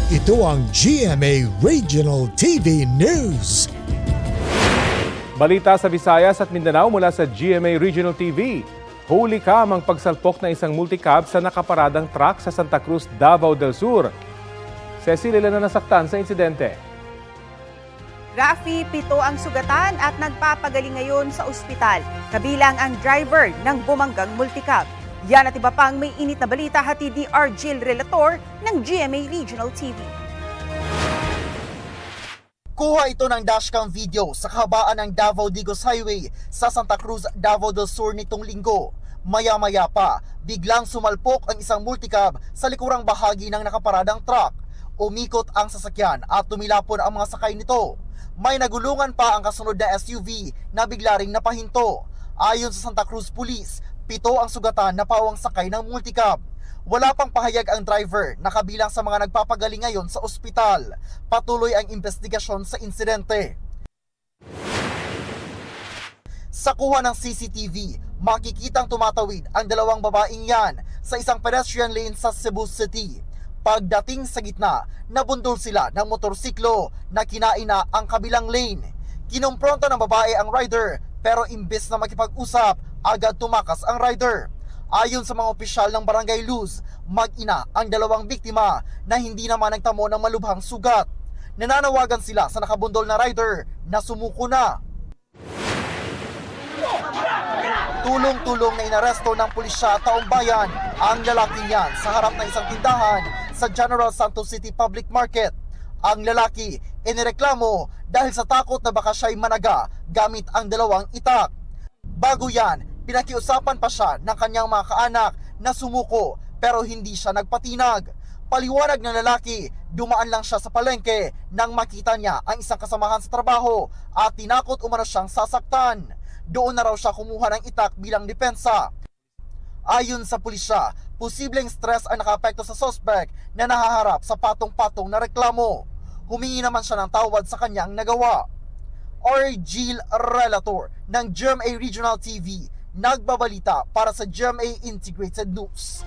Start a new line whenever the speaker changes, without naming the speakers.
Ito ang GMA Regional TV News.
Balita sa Visayas at Mindanao mula sa GMA Regional TV. Huli ka ang pagsalpok ng isang multicab sa nakaparadang truck sa Santa Cruz, Davao del Sur. Cecil, ilan na nasaktan sa insidente?
Rafi, 7 ang sugatan at nagpapagaling ngayon sa ospital. Kabilang ang driver ng bumanggang multicab. Yan at iba pang may init na balita hatid ni Argel Relator ng GMA Regional TV.
Kuha ito ng dashcam video sa kahabaan ng Davao-Digos Highway sa Santa Cruz, Davao del Sur nitong linggo. Maya-maya pa, biglang sumalpok ang isang multicab sa likurang bahagi ng nakaparadang truck. Umikot ang sasakyan at tumilapon ang mga sakay nito. May nagulungan pa ang kasunod na SUV na bigla ring napahinto. Ayon sa Santa Cruz Police, 7 ang sugatan na pawang sakay ng multicab. Wala pang pahayag ang driver na kabilang sa mga nagpapagaling ngayon sa ospital. Patuloy ang investigasyon sa insidente. Sa kuha ng CCTV, makikitang tumatawid ang dalawang babaeng yan sa isang pedestrian lane sa Cebu City. Pagdating sa gitna, nabundol sila ng motorsiklo na kinaina ang kabilang lane. Kinumpronta ng babae ang rider pero imbes na makipag-usap, agad tumakas ang rider. Ayon sa mga opisyal ng Barangay Luz, mag-ina ang dalawang biktima na hindi naman nagtamo ng malubhang sugat. Nananawagan sila sa nakabundol na rider na sumuko na. Tulong-tulong na inaresto ng pulisya at taong bayan ang lalaking yan sa harap ng isang tindahan sa General Santos City Public Market. Ang lalaki inireklamo dahil sa takot na baka siya'y managa gamit ang dalawang itak. Bago yan, pinakiusapan pa siya ng kanyang mga kaanak na sumuko pero hindi siya nagpatinag. Paliwanag ng lalaki, dumaan lang siya sa palengke nang makita niya ang isang kasamahan sa trabaho at tinakot umano siyang sasaktan. Doon na raw siya kumuha ng itak bilang depensa. Ayon sa pulisya, posibleng stress ang nakaapekto sa suspect na nahaharap sa patong-patong na reklamo. Humingi naman siya ng tawad sa kanyang nagawa. Argel Relator ng GMA Regional TV, nagbabalita para sa GMA Integrated News.